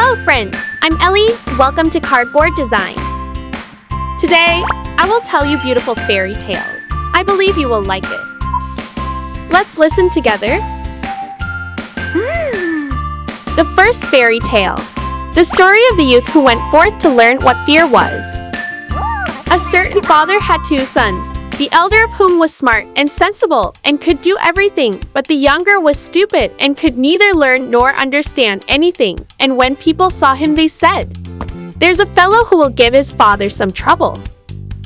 Hello friends, I'm Ellie, welcome to Cardboard Design. Today, I will tell you beautiful fairy tales. I believe you will like it. Let's listen together. The first fairy tale. The story of the youth who went forth to learn what fear was. A certain father had two sons, the elder of whom was smart and sensible and could do everything, but the younger was stupid and could neither learn nor understand anything, and when people saw him they said, "There's a fellow who will give his father some trouble."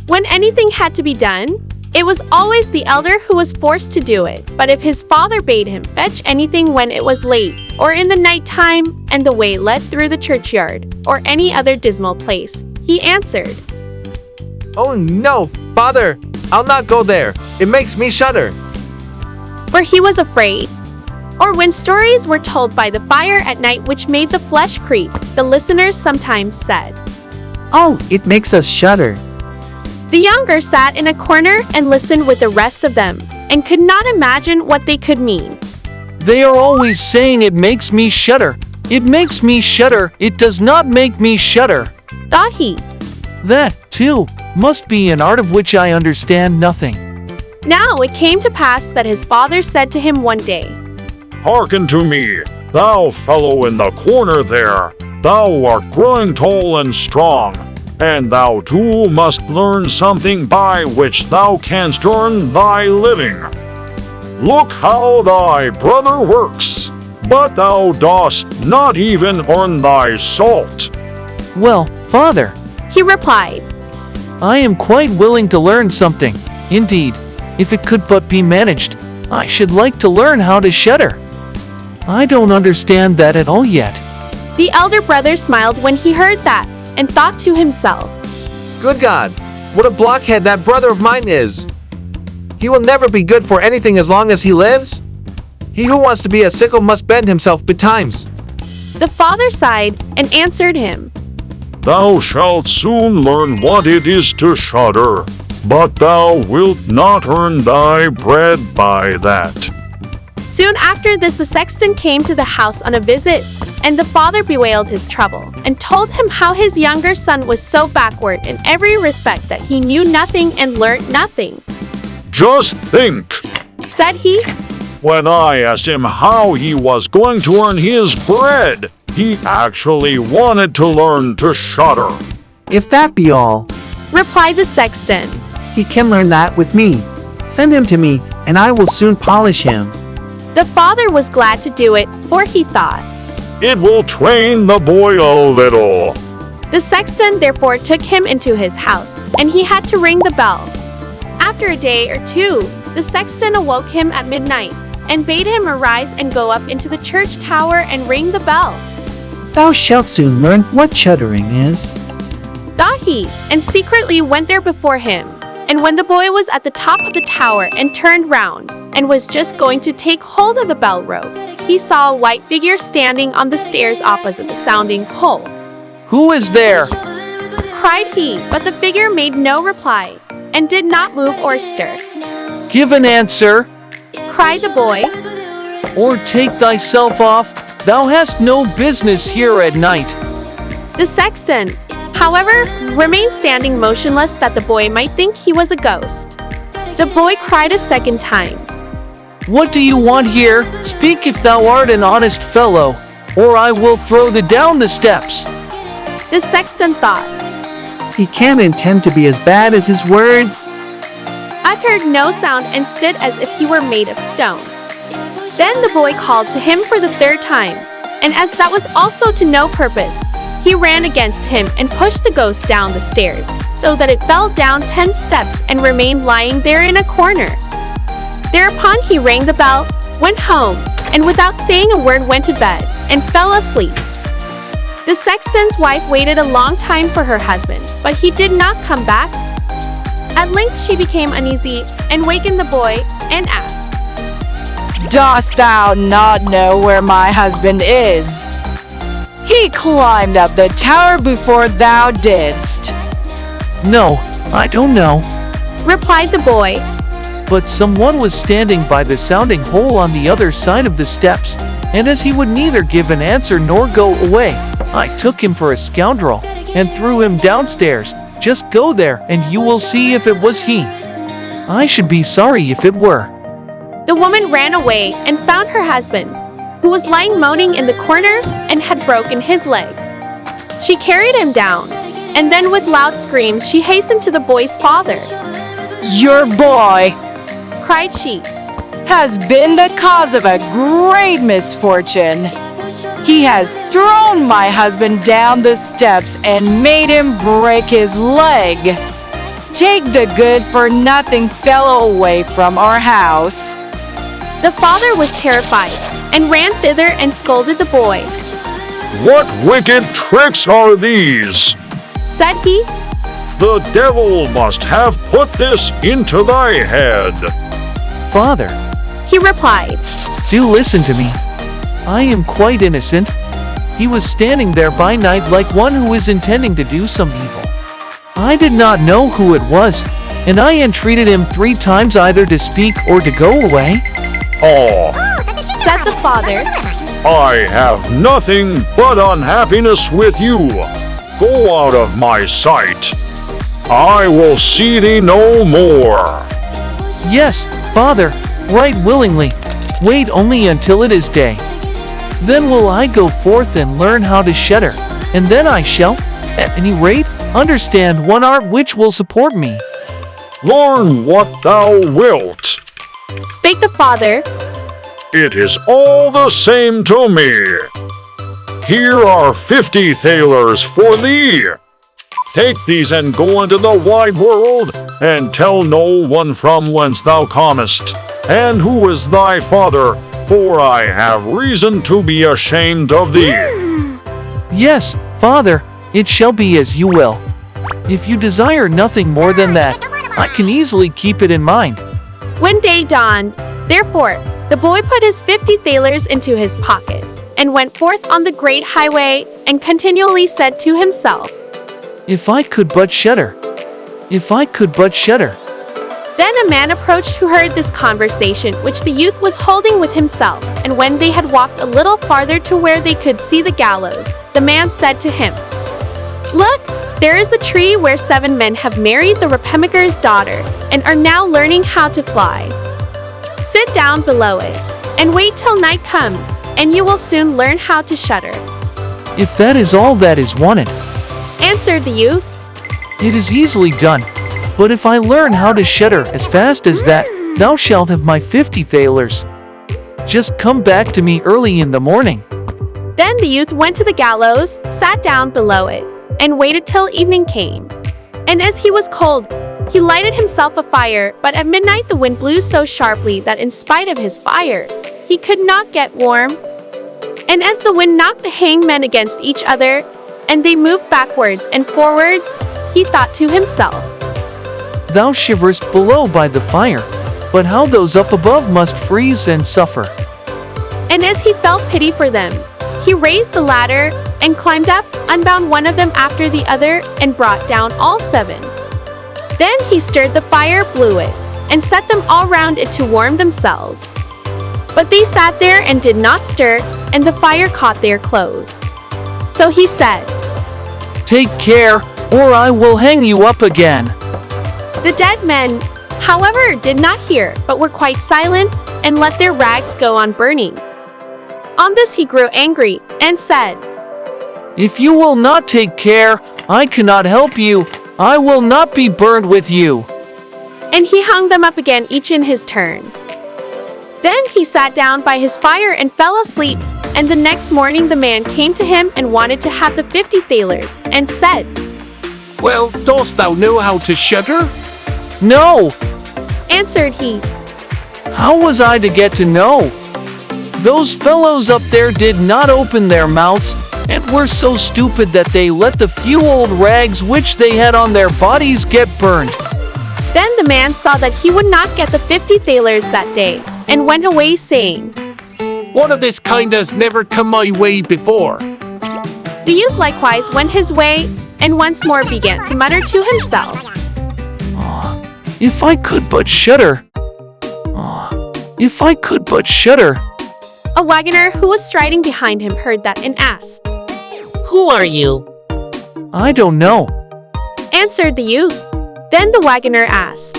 When anything had to be done, it was always the elder who was forced to do it, but if his father bade him fetch anything when it was late, or in the night time, and the way led through the churchyard, or any other dismal place, he answered, "Oh no, father, I'll not go there. It makes me shudder." For he was afraid. Or when stories were told by the fire at night which made the flesh creep, the listeners sometimes said, "Oh, it makes us shudder." The younger sat in a corner and listened with the rest of them, and could not imagine what they could mean. They are always saying it makes me shudder. It makes me shudder. It does not make me shudder. Thought he. That, too, must be an art of which I understand nothing. Now it came to pass that his father said to him one day, "Hearken to me, thou fellow in the corner there. Thou art growing tall and strong, and thou too must learn something by which thou canst earn thy living. Look how thy brother works, but thou dost not even earn thy salt." Well, father, he replied, I am quite willing to learn something. Indeed, if it could but be managed, I should like to learn how to shudder. I don't understand that at all yet. The elder brother smiled when he heard that, and thought to himself, Good God, what a blockhead that brother of mine is. He will never be good for anything as long as he lives. He who wants to be a sickle must bend himself betimes. The father sighed and answered him, Thou shalt soon learn what it is to shudder, but thou wilt not earn thy bread by that. Soon after this the sexton came to the house on a visit, and the father bewailed his trouble, and told him how his younger son was so backward in every respect that he knew nothing and learnt nothing. Just think, Said he, when I asked him how he was going to earn his bread, he actually wanted to learn to shudder. If that be all, replied the sexton. he can learn that with me. Send him to me, and I will soon polish him. The father was glad to do it, for he thought, It will train the boy a little. The sexton therefore took him into his house, and he had to ring the bell. After a day or two, the sexton awoke him at midnight, and bade him arise and go up into the church tower and ring the bell. Thou shalt soon learn what shuddering is. Thought he, and secretly went there before him. And when the boy was at the top of the tower and turned round, and was just going to take hold of the bell rope, he saw a white figure standing on the stairs opposite the sounding hole. Who is there? Cried he, but the figure made no reply, and did not move or stir. Give an answer, Cried the boy. or take thyself off. Thou hast no business here at night. The sexton, however, remained standing motionless that the boy might think he was a ghost. The boy cried a second time. What do you want here? Speak if thou art an honest fellow, or I will throw thee down the steps. The sexton thought, He can't intend to be as bad as his words. uttered no sound, and stood as if he were made of stone. Then the boy called to him for the third time, and as that was also to no purpose, he ran against him and pushed the ghost down the stairs, so that it fell down 10 steps and remained lying there in a corner. Thereupon he rang the bell, went home, and without saying a word went to bed, and fell asleep. The sexton's wife waited a long time for her husband, but he did not come back. At length she became uneasy, and wakened the boy, and asked, Dost thou not know where my husband is? He climbed up the tower before thou didst. No, I don't know. replied the boy. But someone was standing by the sounding hole on the other side of the steps. And as he would neither give an answer nor go away, I took him for a scoundrel and threw him downstairs. Just go there and you will see if it was he. I should be sorry if it were. The woman ran away and found her husband, who was lying moaning in the corner and had broken his leg. She carried him down, and then with loud screams she hastened to the boy's father. Your boy Cried she. has been the cause of a great misfortune. He has thrown my husband down the steps and made him break his leg. Take the good-for-nothing fellow away from our house. The father was terrified and ran thither and scolded the boy. What wicked tricks are these? Said he. The devil must have put this into thy head. Father, He replied. do listen to me. I am quite innocent. He was standing there by night like one who is intending to do some evil. I did not know who it was, and I entreated him 3 times either to speak or to go away. Oh, Said the father. I have nothing but unhappiness with you. Go out of my sight. I will see thee no more. Yes, Father, right willingly. Wait only until it is day. Then will I go forth and learn how to shudder, and then I shall, at any rate, understand one art which will support me. Learn what thou wilt. Spake the father. It is all the same to me. Here are 50 thalers for thee. Take these and go into the wide world, and tell no one from whence thou comest, and who is thy father, for I have reason to be ashamed of thee. Yes, Father, it shall be as you will. If you desire nothing more than that, I can easily keep it in mind. When day dawned, therefore, the boy put his 50 thalers into his pocket, and went forth on the great highway, and continually said to himself, If I could but shudder. If I could but shudder. Then a man approached who heard this conversation which the youth was holding with himself, and when they had walked a little farther to where they could see the gallows, the man said to him, Look, there is the tree where 7 men have married the rapemaker's daughter, and are now learning how to fly. Sit down below it, and wait till night comes, and you will soon learn how to shudder. If that is all that is wanted, Answered the youth. it is easily done. But if I learn how to shudder as fast as that, thou shalt have my 50 thalers. Just come back to me early in the morning. Then the youth went to the gallows, sat down below it, and waited till evening came. And as he was cold, he lighted himself a fire, but at midnight the wind blew so sharply that in spite of his fire, he could not get warm. And as the wind knocked the hangmen against each other, and they moved backwards and forwards, he thought to himself, Thou shiverest below by the fire, but how those up above must freeze and suffer. And as he felt pity for them, he raised the ladder, and climbed up, unbound one of them after the other, and brought down all 7. Then he stirred the fire, blew it, and set them all round it to warm themselves. But they sat there and did not stir, and the fire caught their clothes. So he said, Take care, or I will hang you up again. The dead men, however, did not hear, but were quite silent, and let their rags go on burning. On this he grew angry, and said, If you will not take care, I cannot help you. I will not be burned with you. And he hung them up again each in his turn. Then he sat down by his fire and fell asleep, and the next morning the man came to him and wanted to have the 50 thalers, and said, Well, dost thou know how to shudder? No! Answered he, How was I to get to know? Those fellows up there did not open their mouths, and were so stupid that they let the few old rags which they had on their bodies get burned. Then the man saw that he would not get the 50 thalers that day, and went away saying, One of this kind has never come my way before. The youth likewise went his way, and once more began to mutter to himself, If I could but shudder. If I could but shudder. A wagoner who was striding behind him heard that and asked, Who are you? I don't know. answered the youth. Then the wagoner asked,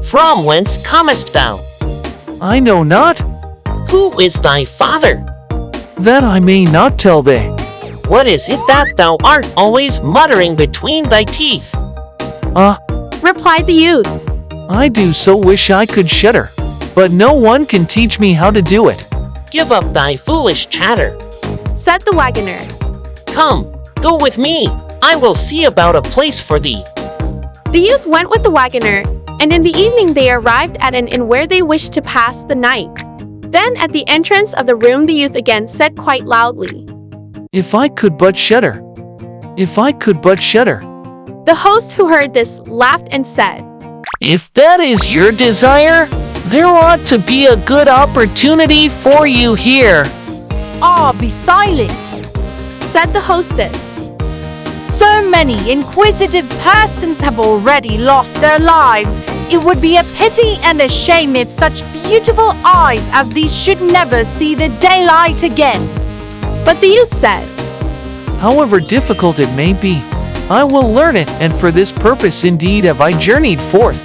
From whence comest thou? I know not. Who is thy father? That I may not tell thee. What is it that thou art always muttering between thy teeth? replied the youth. I do so wish I could shudder, but no one can teach me how to do it. Give up thy foolish chatter. Said the wagoner. Come, go with me. I will see about a place for thee. The youth went with the wagoner, and in the evening they arrived at an inn where they wished to pass the night. Then at the entrance of the room the youth again said quite loudly, If I could but shudder. If I could but shudder. The host who heard this laughed and said, If that is your desire, there ought to be a good opportunity for you here. Be silent. said the hostess. So many inquisitive persons have already lost their lives. It would be a pity and a shame if such beautiful eyes as these should never see the daylight again. But the youth said, However difficult it may be, I will learn it, and for this purpose indeed have I journeyed forth.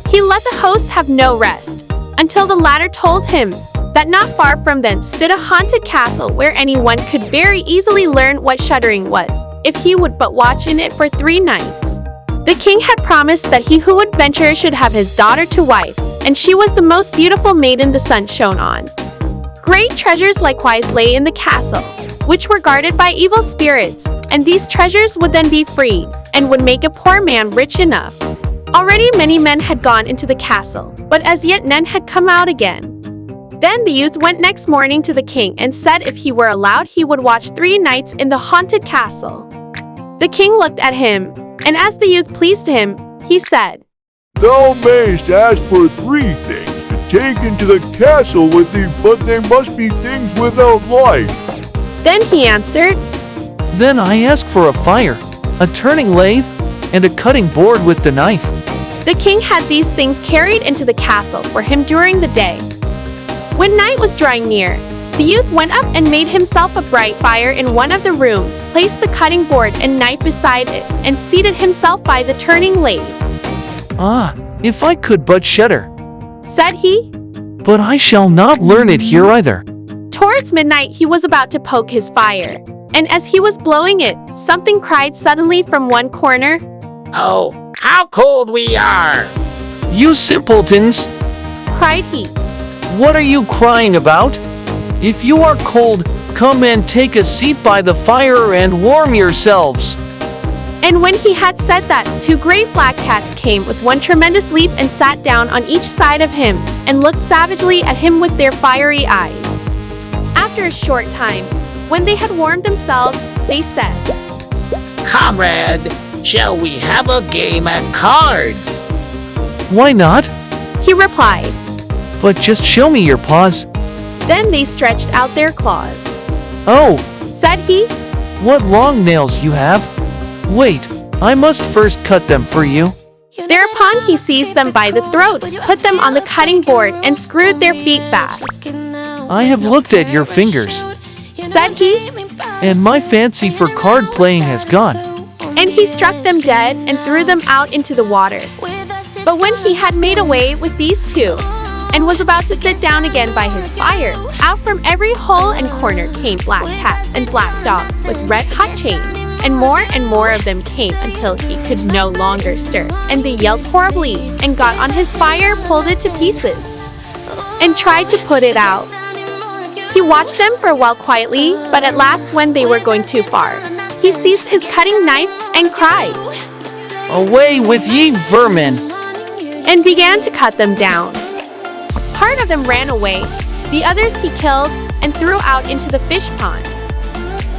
He let the host have no rest, until the latter told him that not far from thence stood a haunted castle where anyone could very easily learn what shuddering was, if he would but watch in it for 3 nights. The king had promised that he who would venture should have his daughter to wife, and she was the most beautiful maiden the sun shone on. Great treasures likewise lay in the castle, which were guarded by evil spirits, and these treasures would then be freed, and would make a poor man rich enough. Already many men had gone into the castle, but as yet none had come out again. Then the youth went next morning to the king and said if he were allowed he would watch 3 nights in the haunted castle. The king looked at him, and as the youth pleased him, he said, Thou mayst ask for 3 things to take into the castle with thee, but they must be things without life. Then he answered, Then I ask for a fire, a turning lathe, and a cutting board with the knife. The king had these things carried into the castle for him during the day. When night was drawing near, the youth went up and made himself a bright fire in one of the rooms, placed the cutting board and knife beside it, and seated himself by the turning lathe. If I could but shudder. Said he. But I shall not learn it here either. Towards midnight he was about to poke his fire, and as he was blowing it, something cried suddenly from one corner, Oh, how cold we are! You simpletons! cried he. What are you crying about? If you are cold, come and take a seat by the fire and warm yourselves. And when he had said that, 2 great black cats came with one tremendous leap and sat down on each side of him, and looked savagely at him with their fiery eyes. After a short time, when they had warmed themselves, they said, Comrade, shall we have a game at cards? Why not? He replied. But just show me your paws. Then they stretched out their claws. Oh, Said he. what long nails you have. Wait, I must first cut them for you. Thereupon he seized them by the throats, put them on the cutting board, and screwed their feet fast. I have looked at your fingers, Said he. and my fancy for card playing has gone. And he struck them dead and threw them out into the water. But when he had made away with these 2, and was about to sit down again by his fire, out from every hole and corner came black cats and black dogs with red-hot chains, and more of them came until he could no longer stir, and they yelled horribly, and got on his fire, pulled it to pieces, and tried to put it out. He watched them for a while quietly, but at last when they were going too far, he seized his cutting knife and cried, Away with ye vermin! and began to cut them down. Part of them ran away, the others he killed and threw out into the fish pond.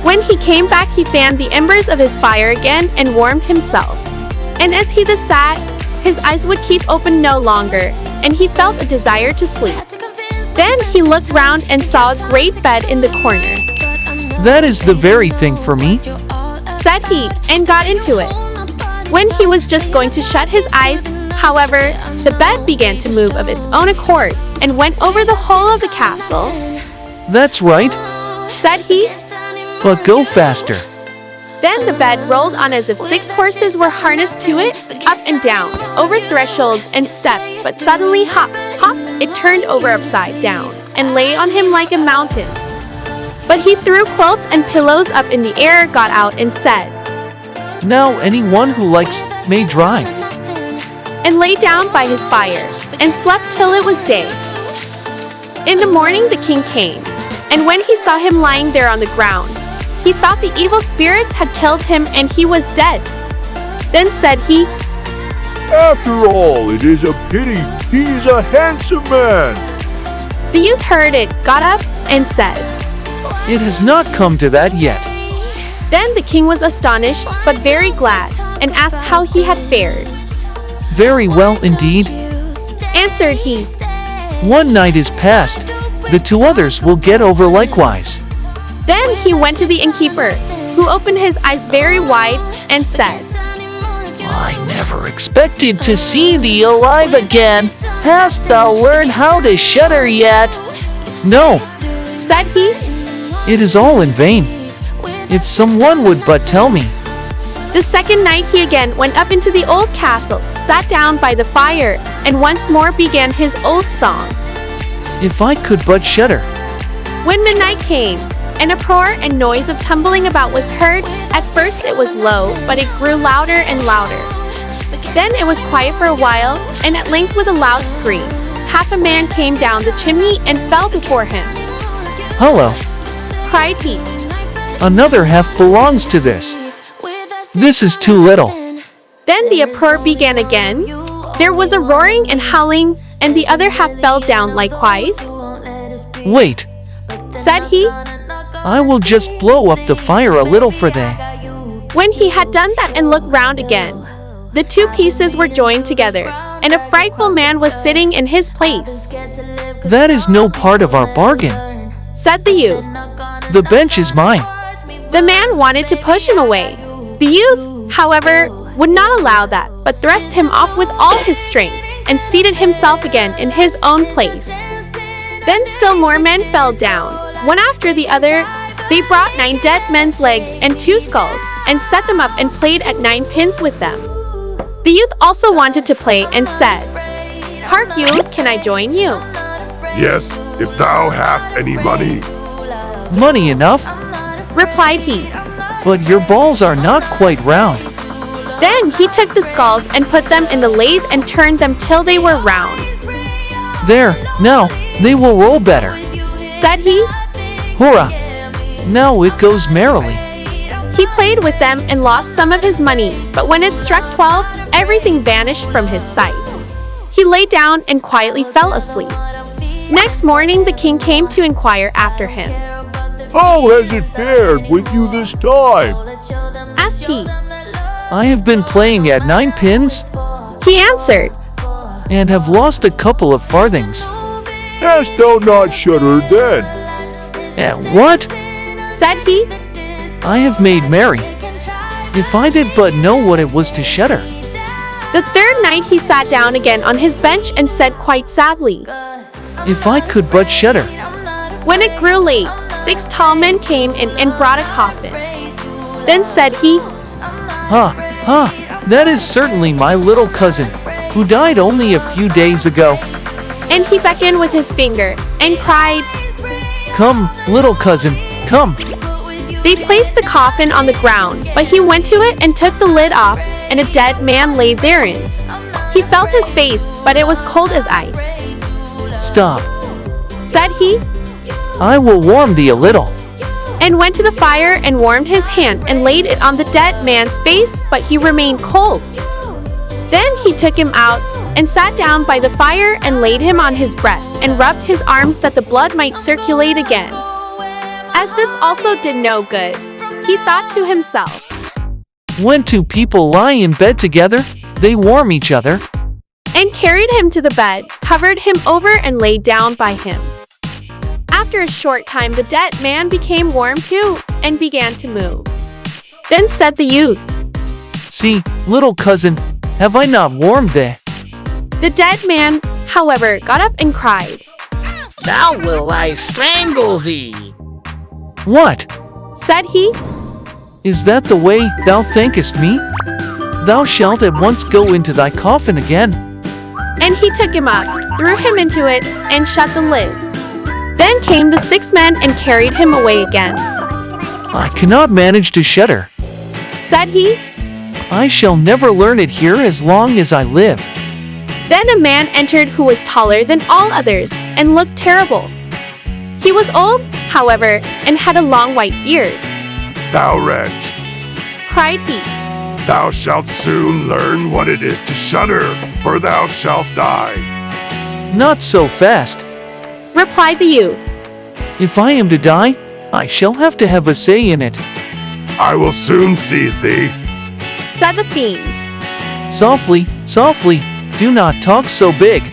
When he came back he fanned the embers of his fire again and warmed himself. And as he thus sat, his eyes would keep open no longer, and he felt a desire to sleep. Then he looked round and saw a great bed in the corner. That is the very thing for me. Said he, and got into it. When he was just going to shut his eyes, however, the bed began to move of its own accord, and went over the whole of the castle. That's right, said he. but go faster. Then the bed rolled on as if 6 horses were harnessed to it, up and down, over thresholds and steps, but suddenly hop, hop, it turned over upside down, and lay on him like a mountain. But he threw quilts and pillows up in the air, got out and said, Now anyone who likes may drive. and lay down by his fire, and slept till it was day. In the morning the king came, and when he saw him lying there on the ground, he thought the evil spirits had killed him and he was dead. Then said he, After all, it is a pity. He is a handsome man. the youth heard it, got up, and said. It has not come to that yet. Then the king was astonished, but very glad, and asked how he had fared. Very well indeed. Answered he, One night is past, the 2 others will get over likewise. Then he went to the innkeeper, who opened his eyes very wide, and said, I never expected to see thee alive again. Hast thou learned how to shudder yet? No, said he. it is all in vain. If someone would but tell me. The second night he again went up into the old castle, sat down by the fire, and once more began his old song. If I could but shudder. When midnight came, an uproar and noise of tumbling about was heard. At first it was low, but it grew louder and louder. Then it was quiet for a while, and at length with a loud scream, half a man came down the chimney and fell before him. Hello, Cried he. another half belongs to this. This is too little. Then the uproar began again. There was a roaring and howling, and the other half fell down likewise. Wait, Said he. I will just blow up the fire a little for thee. When he had done that and looked round again, the 2 pieces were joined together, and a frightful man was sitting in his place. That is no part of our bargain. Said the youth. The bench is mine. The man wanted to push him away. The youth, however, would not allow that, but thrust him off with all his strength, and seated himself again in his own place. Then still more men fell down, one after the other. They brought 9 dead men's legs and 2 skulls, and set them up and played at 9 pins with them. The youth also wanted to play, and said, Hark you, can I join you? Yes, if thou hast any money. Money enough, Replied he. but your balls are not quite round. Then he took the skulls and put them in the lathe and turned them till they were round. There, now, they will roll better. Said he. Hurrah! Now it goes merrily. He played with them and lost some of his money, but when it struck 12, everything vanished from his sight. He lay down and quietly fell asleep. Next morning the king came to inquire after him. How has it fared with you this time? Asked he. I have been playing at 9 pins, He answered. and have lost a couple of farthings. Hast thou not shuddered then? At what? Said he. I have made merry. If I did but know what it was to shudder. The third night he sat down again on his bench and said quite sadly. If I could but shudder. When it grew late, 6 tall men came in and brought a coffin. Then said he, That is certainly my little cousin, who died only a few days ago. and he beckoned with his finger, and cried. Come, little cousin, come. They placed the coffin on the ground, but he went to it and took the lid off, and a dead man lay therein. He felt his face, but it was cold as ice. Stop. Said he, I will warm thee a little. and went to the fire and warmed his hand and laid it on the dead man's face, but he remained cold. Then he took him out and sat down by the fire and laid him on his breast and rubbed his arms that the blood might circulate again. As this also did no good, he thought to himself, When 2 people lie in bed together, they warm each other. and carried him to the bed, covered him over and laid down by him. After a short time the dead man became warm too, and began to move. Then said the youth, See, little cousin, have I not warmed thee? The dead man, however, got up and cried, Now will I strangle thee. What? said he. Is that the way thou thankest me? Thou shalt at once go into thy coffin again. And he took him up, threw him into it, and shut the lid. Then came the 6 men and carried him away again. I cannot manage to shudder. Said he. I shall never learn it here as long as I live. Then a man entered who was taller than all others, and looked terrible. He was old, however, and had a long white beard. Thou wretch, Cried he. thou shalt soon learn what it is to shudder, for thou shalt die. Not so fast. Replied the youth. If I am to die, I shall have to have a say in it. I will soon seize thee. Said the fiend. Softly, softly, do not talk so big.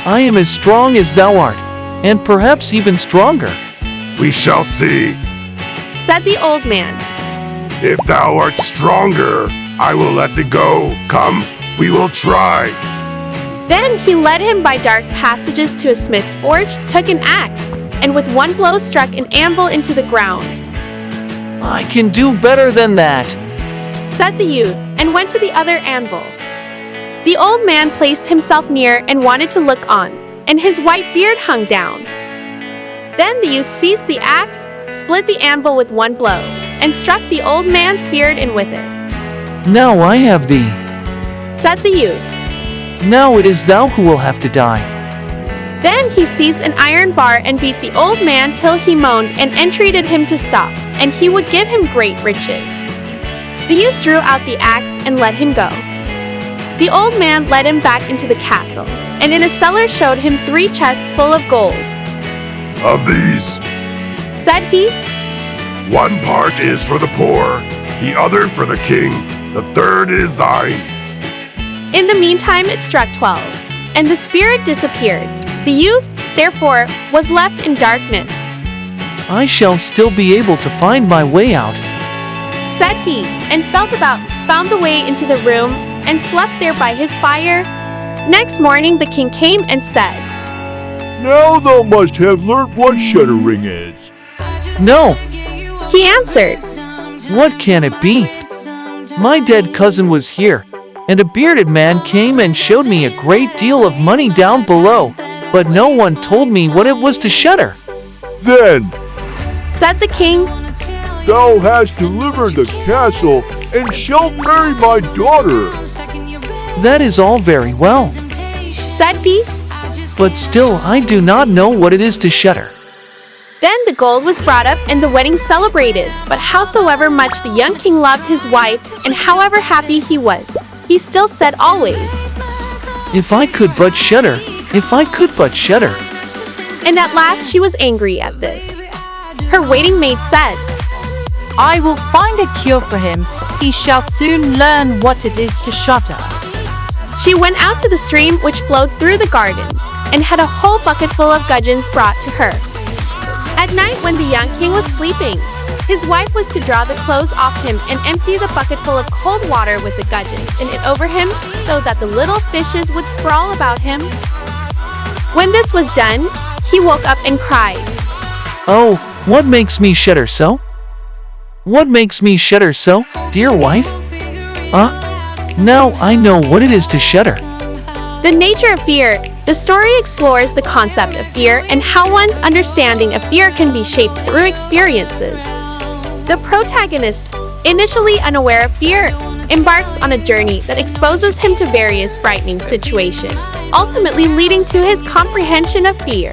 I am as strong as thou art, and perhaps even stronger. We shall see. Said the old man. If thou art stronger, I will let thee go. Come, we will try. Then he led him by dark passages to a smith's forge, took an axe, and with one blow struck an anvil into the ground. I can do better than that. Said the youth, and went to the other anvil. The old man placed himself near and wanted to look on, and his white beard hung down. Then the youth seized the axe, split the anvil with one blow, and struck the old man's beard in with it. Now I have thee. Said the youth. Now it is thou who will have to die. Then he seized an iron bar and beat the old man till he moaned and entreated him to stop, and he would give him great riches. The youth drew out the axe and let him go. The old man led him back into the castle, and in a cellar showed him 3 chests full of gold. Of these, Said he. one part is for the poor, the other for the king, the third is thine. In the meantime it struck 12, and the spirit disappeared. The youth, therefore, was left in darkness. I shall still be able to find my way out. Said he, and felt about, found the way into the room, and slept there by his fire. Next morning the king came and said, Now thou must have learnt what shuddering is. No, He answered, what can it be? My dead cousin was here, and a bearded man came and showed me a great deal of money down below, but no one told me what it was to shudder. Then Said the king. thou hast delivered the castle, and shalt marry my daughter. That is all very well, Said he. but still I do not know what it is to shudder. Then the gold was brought up and the wedding celebrated. But howsoever much the young king loved his wife, and however happy he was, he still said always, If I could but shudder, if I could but shudder. and at last she was angry at this. Her waiting maid said, I will find a cure for him. He shall soon learn what it is to shudder. She went out to the stream which flowed through the garden, and had a whole bucket full of gudgeons brought to her. At night when the young king was sleeping, his wife was to draw the clothes off him and empty the bucket full of cold water with the gudgeons in it over him, so that the little fishes would sprawl about him. When this was done, he woke up and cried, Oh, what makes me shudder so? What makes me shudder so, dear wife? Now I know what it is to shudder. The nature of fear. The story explores the concept of fear and how one's understanding of fear can be shaped through experiences. The protagonist, initially unaware of fear, embarks on a journey that exposes him to various frightening situations, ultimately leading to his comprehension of fear.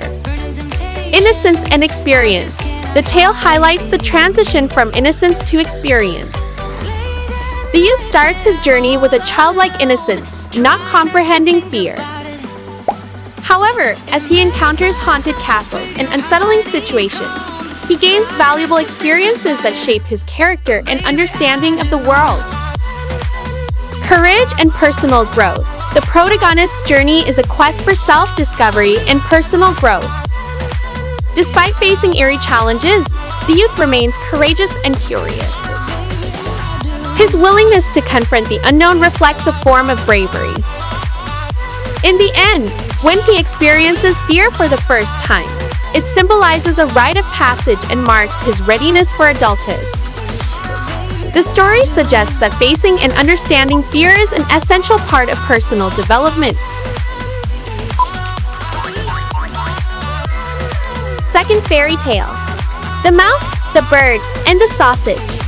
Innocence and experience. The tale highlights the transition from innocence to experience. The youth starts his journey with a childlike innocence, not comprehending fear. However, as he encounters haunted castles and unsettling situations, he gains valuable experiences that shape his character and understanding of the world. Courage and personal growth. The protagonist's journey is a quest for self-discovery and personal growth. Despite facing eerie challenges, the youth remains courageous and curious. His willingness to confront the unknown reflects a form of bravery. In the end, When he experiences fear for the first time, it symbolizes a rite of passage and marks his readiness for adulthood. The story suggests that facing and understanding fear is an essential part of personal development. Second fairy tale: The Mouse, the Bird, and the Sausage.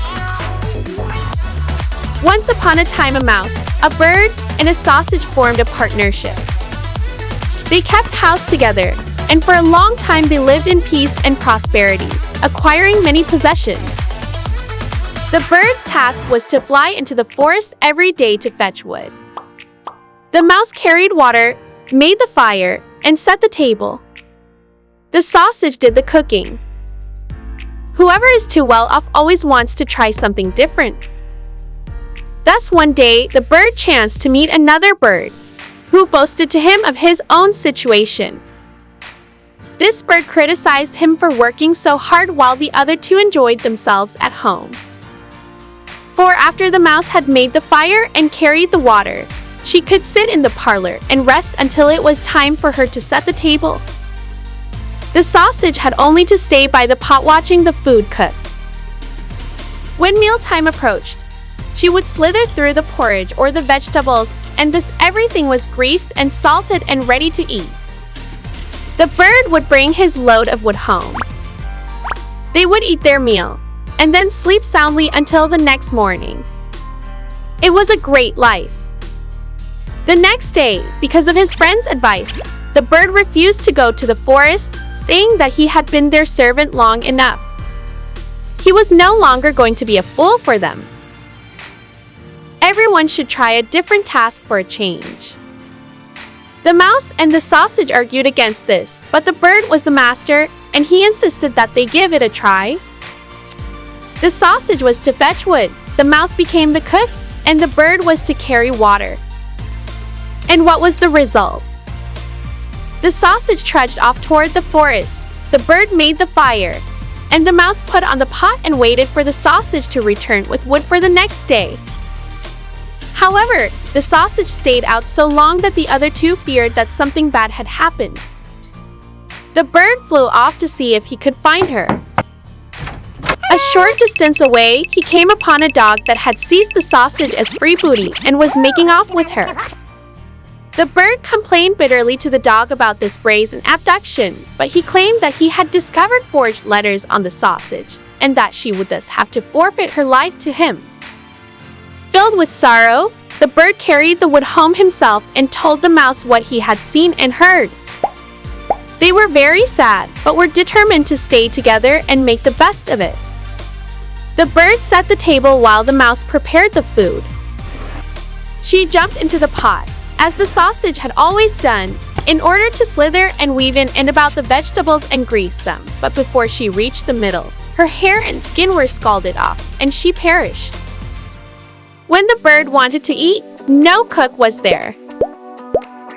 Once upon a time, a mouse, a bird, and a sausage formed a partnership. They kept house together, and for a long time they lived in peace and prosperity, acquiring many possessions. The bird's task was to fly into the forest every day to fetch wood. The mouse carried water, made the fire, and set the table. The sausage did the cooking. Whoever is too well off always wants to try something different. Thus one day the bird chanced to meet another bird, who boasted to him of his own situation. This bird criticized him for working so hard while the other two enjoyed themselves at home. For after the mouse had made the fire and carried the water, she could sit in the parlor and rest until it was time for her to set the table. The sausage had only to stay by the pot watching the food cook. When mealtime approached, she would slither through the porridge or the vegetables, and thus everything was greased and salted and ready to eat. The bird would bring his load of wood home. They would eat their meal, and then sleep soundly until the next morning. It was a great life. The next day, because of his friend's advice, the bird refused to go to the forest, saying that he had been their servant long enough. He was no longer going to be a fool for them. Everyone should try a different task for a change. The mouse and the sausage argued against this, but the bird was the master, and he insisted that they give it a try. The sausage was to fetch wood, the mouse became the cook, and the bird was to carry water. And what was the result? The sausage trudged off toward the forest, the bird made the fire, and the mouse put on the pot and waited for the sausage to return with wood for the next day. However, the sausage stayed out so long that the other two feared that something bad had happened. The bird flew off to see if he could find her. A short distance away, he came upon a dog that had seized the sausage as free booty and was making off with her. The bird complained bitterly to the dog about this brazen abduction, but he claimed that he had discovered forged letters on the sausage, and that she would thus have to forfeit her life to him. Filled with sorrow, the bird carried the wood home himself and told the mouse what he had seen and heard. They were very sad, but were determined to stay together and make the best of it. The bird set the table while the mouse prepared the food. She jumped into the pot, as the sausage had always done, in order to slither and weave in and about the vegetables and grease them, but before she reached the middle, her hair and skin were scalded off, and she perished. When the bird wanted to eat, no cook was there.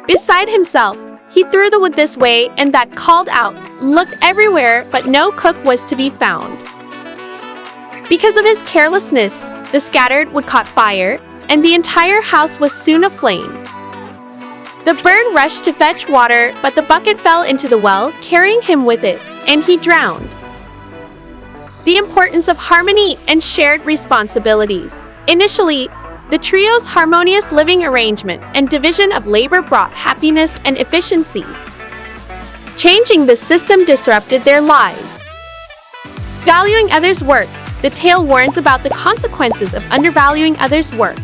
Beside himself, he threw the wood this way and that, called out, looked everywhere, but no cook was to be found. Because of his carelessness, the scattered wood caught fire, and the entire house was soon aflame. The bird rushed to fetch water, but the bucket fell into the well, carrying him with it, and he drowned. The importance of harmony and shared responsibilities. Initially, the trio's harmonious living arrangement and division of labor brought happiness and efficiency. Changing this system disrupted their lives. Valuing others' work, the tale warns about the consequences of undervaluing others' work.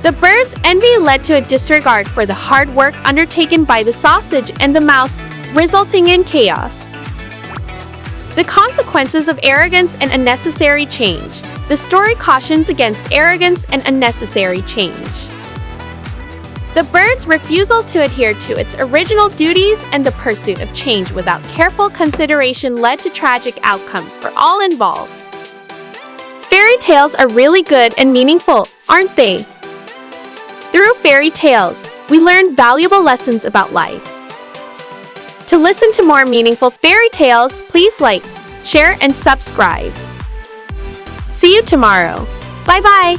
The bird's envy led to a disregard for the hard work undertaken by the sausage and the mouse, resulting in chaos. The consequences of arrogance and unnecessary change. The story cautions against arrogance and unnecessary change. The bird's refusal to adhere to its original duties and the pursuit of change without careful consideration led to tragic outcomes for all involved. Fairy tales are really good and meaningful, aren't they? Through fairy tales, we learn valuable lessons about life. To listen to more meaningful fairy tales, please like, share, and subscribe. See you tomorrow. Bye-bye.